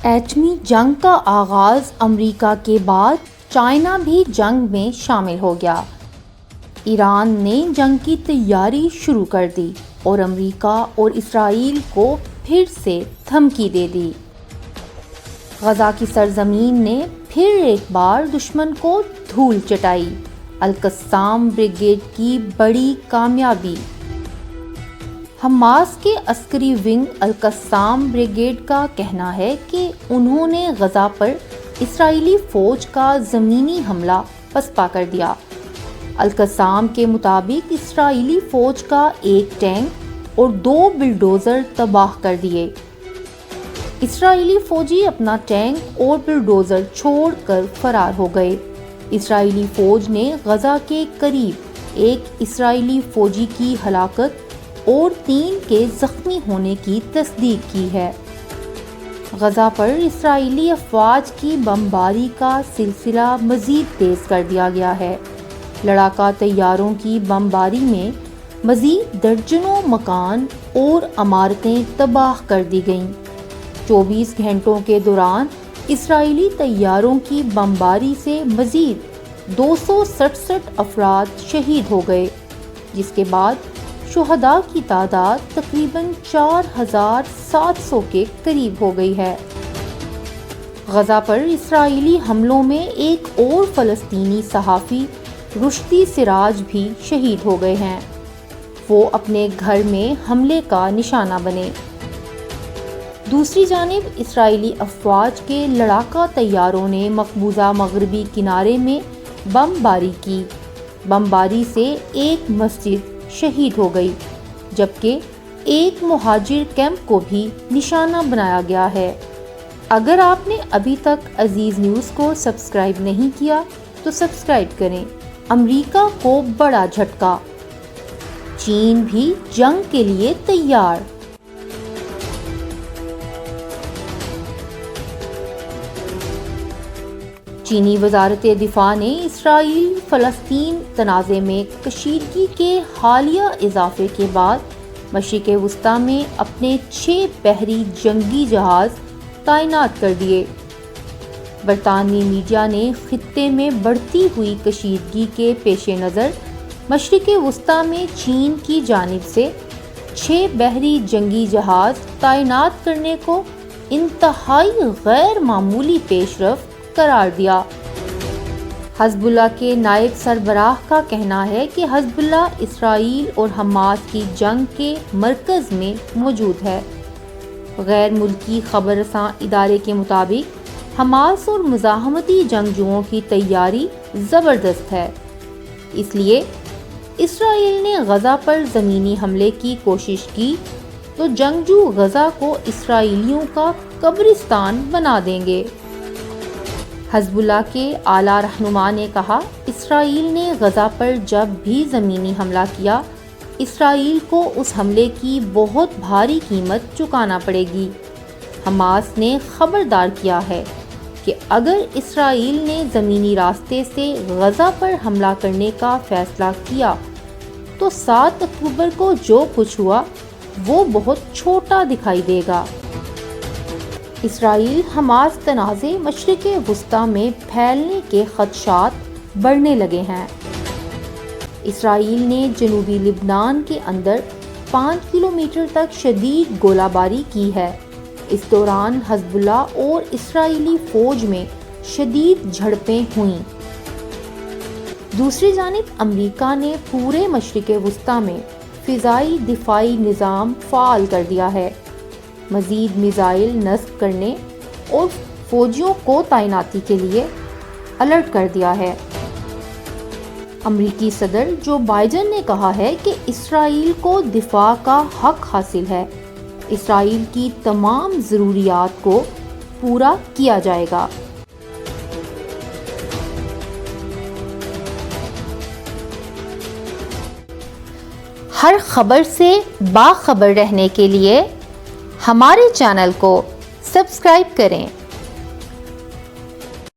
ایٹمی جنگ کا آغاز امریکہ کے بعد چائنا بھی جنگ میں شامل ہو گیا۔ ایران نے جنگ کی تیاری شروع کر دی اور امریکہ اور اسرائیل کو پھر سے دھمکی دے دی۔ غزہ کی سرزمین نے پھر ایک بار دشمن کو دھول چٹائی۔ القسام بریگیڈ کی بڑی کامیابی۔ حماس کے عسکری ونگ القسام بریگیڈ کا کہنا ہے کہ انہوں نے غزہ پر اسرائیلی فوج کا زمینی حملہ پسپا کر دیا۔ القسام کے مطابق اسرائیلی فوج کا ایک ٹینک اور 2 بلڈوزر تباہ کر دیے۔ اسرائیلی فوجی اپنا ٹینک اور بلڈوزر چھوڑ کر فرار ہو گئے۔ اسرائیلی فوج نے غزہ کے قریب ایک اسرائیلی فوجی کی ہلاکت اور 3 کے زخمی ہونے کی تصدیق کی ہے۔ غزہ پر اسرائیلی افواج کی بمباری کا سلسلہ مزید تیز کر دیا گیا ہے۔ لڑاکا طیاروں کی بمباری میں مزید درجنوں مکان اور عمارتیں تباہ کر دی گئیں۔ 24 گھنٹوں کے دوران اسرائیلی طیاروں کی بمباری سے مزید 267 افراد شہید ہو گئے، جس کے بعد شہداء کی تعداد تقریباً 4700 کے قریب ہو گئی ہے۔ غزہ پر اسرائیلی حملوں میں ایک اور فلسطینی صحافی رشدی سراج بھی شہید ہو گئے ہیں۔ وہ اپنے گھر میں حملے کا نشانہ بنے۔ دوسری جانب اسرائیلی افواج کے لڑاکا طیاروں نے مقبوضہ مغربی کنارے میں بمباری کی۔ بمباری سے ایک مسجد شہید ہو گئی، جبکہ ایک مہاجر کیمپ کو بھی نشانہ بنایا گیا ہے۔ اگر آپ نے ابھی تک عزیز نیوز کو سبسکرائب نہیں کیا تو سبسکرائب کریں۔ امریکہ کو بڑا جھٹکا، چین بھی جنگ کے لیے تیار۔ چینی وزارت دفاع نے اسرائیل فلسطین تنازع میں کشیدگی کے حالیہ اضافے کے بعد مشرق وسطیٰ میں اپنے 6 بحری جنگی جہاز تعینات کر دیے۔ برطانوی میڈیا نے خطے میں بڑھتی ہوئی کشیدگی کے پیش نظر مشرق وسطیٰ میں چین کی جانب سے 6 بحری جنگی جہاز تعینات کرنے کو انتہائی غیر معمولی پیش رفت قرار دیا۔ حزب اللہ کے نائب سربراہ کا کہنا ہے کہ حزب اللہ اسرائیل اور حماس کی جنگ کے مرکز میں موجود ہے۔ غیر ملکی خبر رساں ادارے کے مطابق حماس اور مزاحمتی جنگجوؤں کی تیاری زبردست ہے، اس لیے اسرائیل نے غزہ پر زمینی حملے کی کوشش کی تو جنگجو غزہ کو اسرائیلیوں کا قبرستان بنا دیں گے۔ حزب اللہ کے اعلیٰ رہنما نے کہا، اسرائیل نے غزہ پر جب بھی زمینی حملہ کیا، اسرائیل کو اس حملے کی بہت بھاری قیمت چکانا پڑے گی۔ حماس نے خبردار کیا ہے کہ اگر اسرائیل نے زمینی راستے سے غزہ پر حملہ کرنے کا فیصلہ کیا تو 7 اکتوبر کو جو کچھ ہوا وہ بہت چھوٹا دکھائی دے گا۔ اسرائیل حماس تنازع مشرق وسطیٰ میں پھیلنے کے خدشات بڑھنے لگے ہیں۔ اسرائیل نے جنوبی لبنان کے اندر 5 کلومیٹر تک شدید گولہ باری کی ہے۔ اس دوران حزب اللہ اور اسرائیلی فوج میں شدید جھڑپیں ہوئیں۔ دوسری جانب امریکہ نے پورے مشرق وسطیٰ میں فضائی دفاعی نظام فعال کر دیا ہے، مزید میزائل نصب کرنے اور فوجیوں کو تعیناتی کے لیے الرٹ کر دیا ہے۔ امریکی صدر جو بائیڈن نے کہا ہے کہ اسرائیل کو دفاع کا حق حاصل ہے، اسرائیل کی تمام ضروریات کو پورا کیا جائے گا۔ ہر خبر سے باخبر رہنے کے لیے ہمارے چینل کو سبسکرائب کریں۔